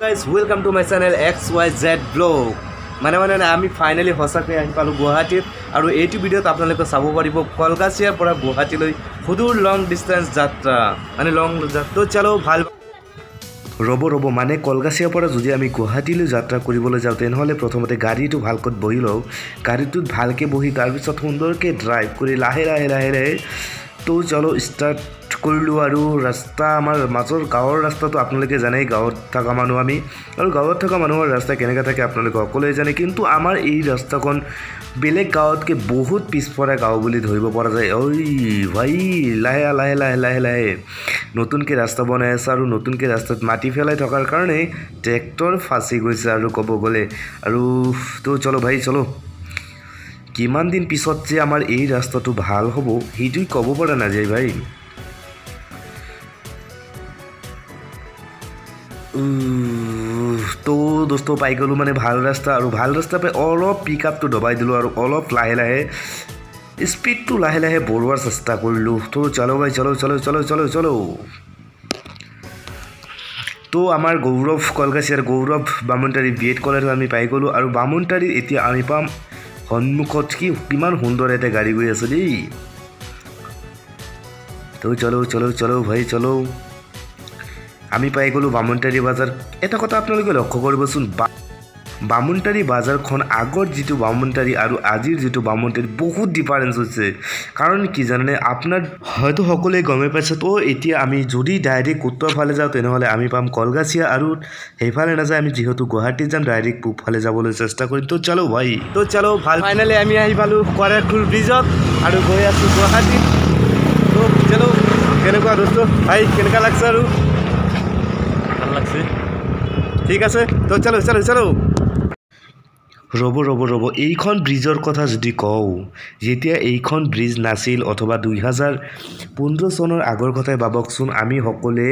Guys welcome to my channel XYZ blog মানে আমি finally সঁচাকৈ আহি পালোঁ গুৱাহাটীত আৰু এইটো ভিডিঅ'ত আপোনালোকে চাব পাৰিব কলকাছিয়াৰ পৰা গুৱাহাটীলৈ সুদূৰ লং ডিষ্টেঞ্চ যাত্ৰা লং যাত্ৰা চলো ভাল ৰ'ব মানে কলকাছিয়াৰ পৰা যদি আমি গুৱাহাটীলৈ যাত্ৰা কৰিবলৈ যাওঁ তেনেহ'লে প্ৰথমতে গাড়ীটো ভালকৈ বহি লওঁ গাড়ীটোত ভালকৈ বহি তাৰপিছত সুন্দৰকৈ ড্ৰাইভ কৰি লাহে তো চলো ষ্টাৰ্ট কৰিলোঁ আৰু ৰাস্তা আমাৰ মাজৰ গাঁৱৰ ৰাস্তাটো আপোনালোকে জানেই গাঁৱত থকা মানুহ আমি আৰু গাঁৱত থকা মানুহৰ ৰাস্তা কেনেকৈ থাকে আপোনালোকে সকলোৱে জানে কিন্তু আমাৰ এই ৰাস্তাখন বেলেগ গাঁৱতকৈ বহুত পিছপৰা গাঁও বুলি ধৰিব পৰা যায় ঐ ভাই লাহে নতুনকৈ ৰাস্তা বনাই আছে আৰু নতুনকৈ ৰাস্তাত মাটি পেলাই থকাৰ কাৰণে ট্ৰেক্টৰ ফাঁচি গৈছে আৰু ক'ব গ'লে আৰু তো চলো ভাই চলো কিমান দিন পিছত যে আমাৰ এই ৰাস্তাটো ভাল হ'ব সেইটোৱে ক'ব পৰা নাযায় ভাই তো দোস্ত পাই গ'লোঁ মানে ভাল ৰাস্তা আৰু ভাল ৰাস্তা পাই অলপ পিক আপটো দবাই দিলোঁ আৰু অলপ লাহে স্পীডটো লাহে বঢ়োৱাৰ চেষ্টা কৰিলোঁ তো চলো ভাই চলো তো আমাৰ কলকাছিয়াৰ গৌৰৱ বামুণটাৰী BEd কলেজত আমি পাই গ'লোঁ আৰু বামুণটাৰীত এতিয়া আমি পাম সন্মুখত কিমান সুন্দৰ এটা গাড়ী গৈ আছে দেই তো চলো ভাই চলো আমি পাই গ'লোঁ বামুণটাৰী বাজাৰ এটা কথা আপোনালোকে লক্ষ্য কৰিবচোন বামুণটাৰী বাজাৰখন আগৰ যিটো বামুণটাৰী আৰু আজিৰ যিটো বামুণটাৰী বহুত ডিফাৰেঞ্চ হৈছে কাৰণ কি জানেনে আপোনাৰ হয়তো সকলোৱে গমে পাইছে তো এতিয়া আমি যদি ডাইৰেক্ট উত্তৰ ফালে যাওঁ তেনেহ'লে আমি পাম কলকাছিয়া আৰু সেইফালে নাযায় আমি যিহেতু গুৱাহাটীত যাম ডাইৰেক্ট পূব ফালে যাবলৈ চেষ্টা কৰিম তো চলো ভাই তো চলো ভাল ফাইনেলি আমি আহি পালোঁ কৰাৰকুল ব্ৰিজত আৰু গৈ আছোঁ গুৱাহাটীত তো চলো কেনেকুৱা দোস্ত ভাই কেনেকুৱা লাগছে আৰু ভাল লাগছে ঠিক আছে তো চলো ৰ'ব এইখন ব্ৰিজৰ কথা যদি কওঁ যেতিয়া এইখন ব্ৰিজ নাছিল অথবা 2015 চনৰ আগৰ কথাই ভাবকচোন আমি সকলোৱে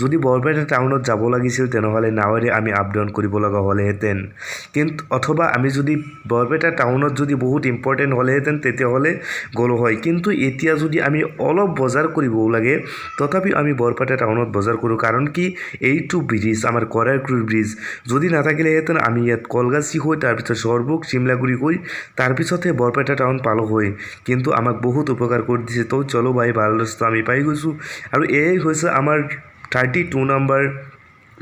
যদি বৰপেটা টাউনত যাব লাগিছিল তেনেহ'লে নাৱেৰে আমি আপ ডাউন কৰিব লগা হ'লেহেঁতেন কিন্তু অথবা আমি যদি বৰপেটা টাউনত যদি বহুত ইম্পৰ্টেণ্ট হ'লেহেঁতেন তেতিয়াহ'লে গ'লো হয় কিন্তু এতিয়া যদি আমি অলপ বজাৰ কৰিবও লাগে তথাপিও আমি বৰপেটা টাউনত বজাৰ কৰোঁ কাৰণ কি এইটো ব্ৰিজ আমাৰ কৰাৰকুল ব্ৰিজ যদি নাথাকিলেহেঁতেন আমি ইয়াত কলগাছি হৈ তাৰপিছত সৰভোগ চিমলাগুৰি হৈ তাৰপিছতহে বৰপেটা টাউন পালোঁ হয় কিন্তু আমাক বহুত উপকাৰ কৰি দিছে তো চলো ভাই ভাল ৰাস্তা আমি পাই গৈছোঁ আৰু এই হৈছে আমাৰ 32 নম্বৰ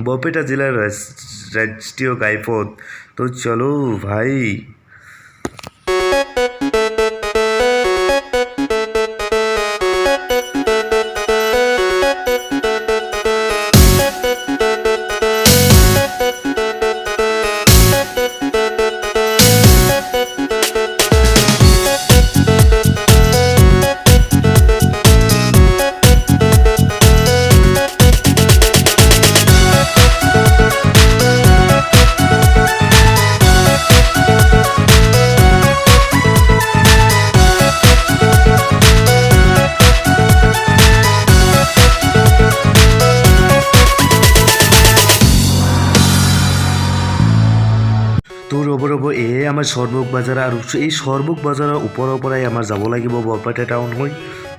বৰপেটা জিলাৰ ৰাষ্ট্ৰীয় ঘাইপথ তো চলো ভাই তো ৰ'ব এয়ে আমাৰ সৰভোগ বাজাৰ আৰু এই সৰভোগ বাজাৰৰ ওপৰৰ পৰাই আমাৰ যাব লাগিব বৰপেটা টাউন হৈ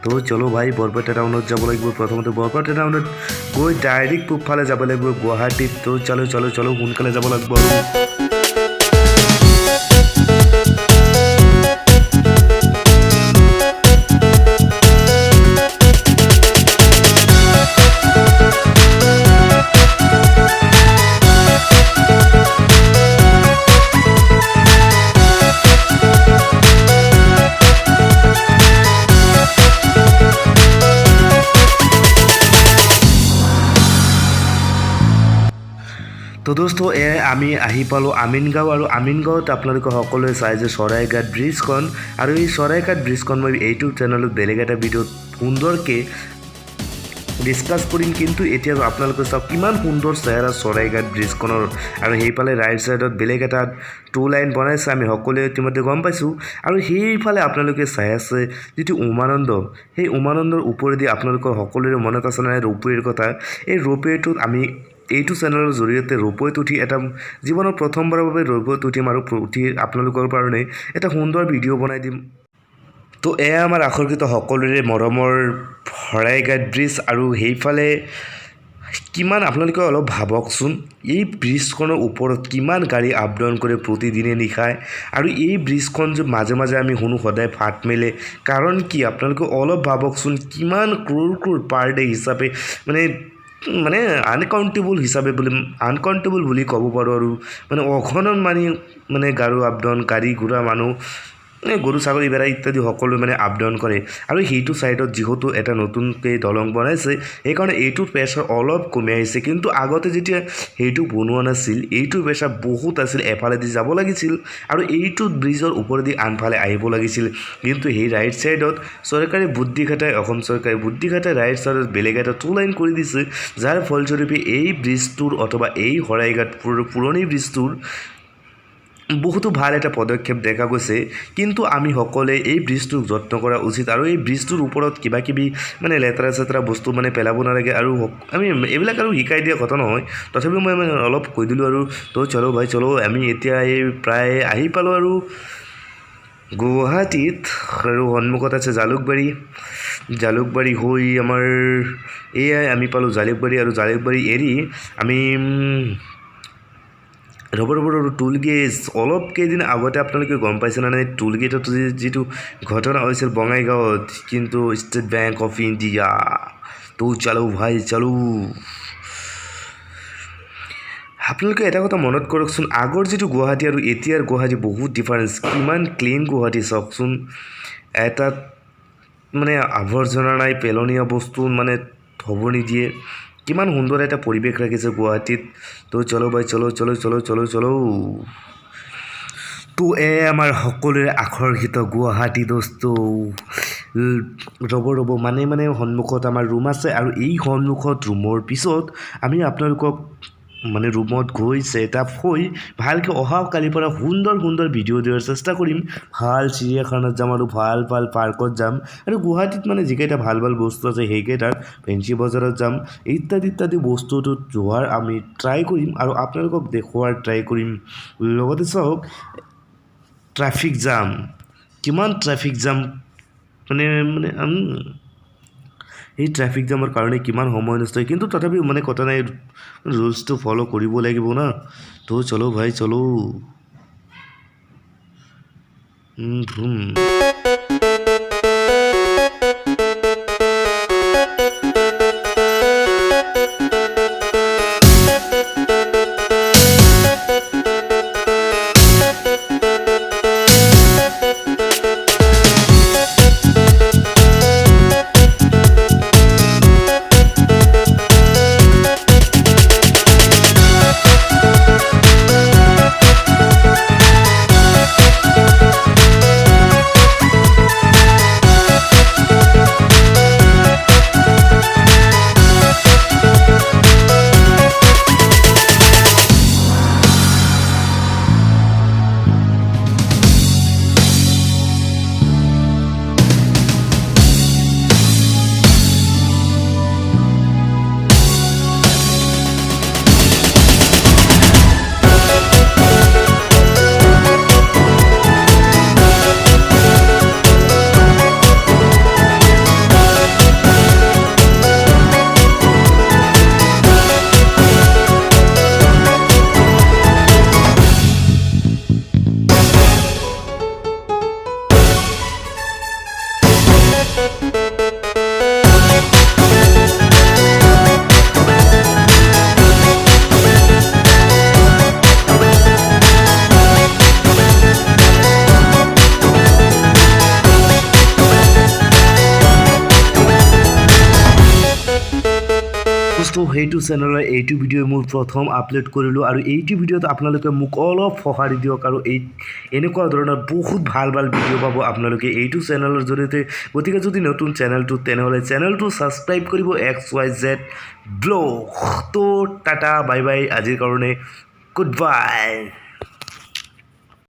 তো চলো ভাই বৰপেটা টাউনত যাব লাগিব প্ৰথমতে বৰপেটা টাউনত গৈ ডাইৰেক্ট পূবফালে যাব লাগিব গুৱাহাটীত তো চলো সোনকালে যাব লাগিব তো দোস্ত আমি আহি পালোঁ আমিনগাঁও আৰু আমিনগাঁৱত আপোনালোকে সকলোৱে চাই যে শৰাইঘাট ব্ৰিজখন আৰু এই শৰাইঘাট ব্ৰিজখন মই এইটো চেনেলত বেলেগ এটা ভিডিঅ'ত সুন্দৰকৈ ডিছকাছ কৰিম কিন্তু এতিয়া আপোনালোকে চাওক কিমান সুন্দৰ চেহেৰা শৰাইঘাট ব্ৰিজখনৰ আৰু সেইফালে ৰাইট ছাইডত বেলেগ এটা 2 লাইন বনাইছে আমি সকলোৱে ইতিমধ্যে গম পাইছোঁ আৰু সেইফালে আপোনালোকে চাই আছে যিটো উমানন্দ সেই উমানন্দৰ ওপৰেদি আপোনালোকৰ সকলোৰে মনত আছে নাই ৰোপৱেৰ কথা এই ৰোপৱেটোত আমি এইটো চেনেলৰ জৰিয়তে ৰোপৱেত উঠি এটা জীৱনৰ প্ৰথমবাৰৰ বাবে ৰোপৱেত উঠিম আৰু উঠি আপোনালোকৰ কাৰণে এটা সুন্দৰ ভিডিঅ' বনাই দিম তো এয়া আমাৰ আকৰ্ষিত সকলোৰে মৰমৰ শৰাইঘাট ব্ৰিজ আৰু কিমান আপোনালোকে অলপ ভাবকচোন, এই ব্ৰিজখনৰ ওপৰত কিমান গাড়ী আপ ডাউন কৰে প্ৰতিদিনে নিশায়, আৰু এই ব্ৰিজখন যে মাজে মাজে আমি শুনো সদায় ফাট মেলে, কাৰণ কি আপোনালোকে অলপ ভাবকচোন, কিমান ক্ৰ'ৰ পাৰ ডে হিচাপে মানে আনকাউণ্টেবল বুলি ক'ব পাৰোঁ, আৰু অগণন গাড়ী আপ ডাউন, গাড়ী ঘোঁৰা মানুহ গৰু ছাগলী ভেড়া ইত্যাদি সকলো আপ ডাউন কৰে। আৰু সেইটো ছাইডত যিহেতু এটা নতুনকৈ দলং বনাইছে, সেইকাৰণে এইটোৰ প্ৰেছাৰ অলপ কমি আহিছে, কিন্তু আগতে যেতিয়া সেইটো বনোৱা নাছিল এইটোৰ প্ৰেছাৰ বহুত আছিল, এফালেদি যাব লাগিছিল আৰু এইটো ব্ৰিজৰ ওপৰেদি আনফালে আহিব লাগিছিল। কিন্তু সেই ৰাইট ছাইডত চৰকাৰে বুদ্ধি খাটাই, অসম চৰকাৰে বুদ্ধি খাটাই ৰাইট ছাইডত বেলেগ এটা টু লাইন কৰি দিছে, যাৰ ফলস্বৰূপে এই ব্ৰিজটোৰ অথবা এই শৰাইঘাট পুৰণি ব্ৰিজটোৰ বহুতো ভাল এটা পদক্ষেপ দেখা গৈছে। কিন্তু আমি সকলোৱে এই ব্ৰিজটোক যত্ন কৰা উচিত, আৰু এই ব্ৰিজটোৰ ওপৰত কিবা কিবি লেতেৰা চেতেৰা বস্তু পেলাব নালাগে। আৰু আমি এইবিলাক আৰু শিকাই দিয়া কথা নহয়, তথাপিও মই অলপ কৈ দিলোঁ। আৰু তো চলো ভাই চলো, আমি এতিয়া এই প্ৰায় আহি পালোঁ আৰু গুৱাহাটীত, আৰু সন্মুখত আছে জালুকবাৰী হৈ আমাৰ এয়াই আমি পালোঁ জালুকবাৰী, আৰু জালুকবাৰী এৰি আমি ৰ'ব টুল গেট। অলপ কেইদিন আগতে আপোনালোকে গম পাইছে নে নাই, টুল গেটত যিটো ঘটনা হৈছিল বঙাইগাঁৱত, কিন্তু ষ্টেট বেংক অফ ইণ্ডিয়া। তো চলো ভাই চলো। আপোনালোকে এটা কথা মনত কৰকচোন, আগৰ যিটো গুৱাহাটী আৰু এতিয়াৰ গুৱাহাটী বহুত ডিফাৰেঞ্চ। কিমান ক্লিন গুৱাহাটী চাওকচোন, এটাত আৱৰ্জনা নাই, পেলনীয়া বস্তু হ'ব নিদিয়ে, কিমান সুন্দৰ এটা পৰিৱেশ ৰাখিছে গুৱাহাটীত। তো চলো ভাই চলো। তো আমাৰ সকলোৰে আকৰ্ষিত গুৱাহাটী দোস্ত। ৰ'ব সন্মুখত আমাৰ ৰুম আছে, আৰু এই সন্মুখত ৰুমৰ পিছত আমি আপোনালোকক ৰুমত গৈ ছেটআপ হৈ ভালকৈ অহাকালিৰ পৰা সুন্দৰ ভিডিঅ' দিয়াৰ চেষ্টা কৰিম। ভাল চিৰিয়াখানাত যাম, আৰু ভাল পাৰ্কত যাম, আৰু গুৱাহাটীত যিকেইটা ভাল বস্তু আছে সেইকেইটাত ফেঞ্চি বজাৰত যাম, ইত্যাদি বস্তুটোত যোৱাৰ আমি ট্ৰাই কৰিম, আৰু আপোনালোকক দেখুওৱাৰ ট্ৰাই কৰিম। লগতে চাওক ট্ৰাফিক জাম, কিমান ট্ৰাফিক জাম, এই ট্ৰাফিক জামৰ কাৰণে কিমান সময় নষ্ট হয়, কিন্তু তথাপিও কথা নাই, ৰুলছটো ফ'ল' কৰিব লাগিব না। তো চলো ভাই চলো। সেইটো চেনেলৰ এইটো ভিডিঅ' মোৰ প্ৰথম আপলোড কৰিলোঁ, আৰু এইটো ভিডিঅ'ত আপোনালোকে মোক অলপ সঁহাৰি দিয়ক, আৰু এনেকুৱা ধৰণৰ বহুত ভাল ভিডিঅ' পাব আপোনালোকে এইটো চেনেলৰ জৰিয়তে। গতিকে যদি নতুন চেনেলটো, তেনেহ'লে চেনেলটো ছাবস্ক্ৰাইব কৰিব, XYZ ব্লগ। তো টাটা বাই বাই, আজিৰ কাৰণে গুড বাই।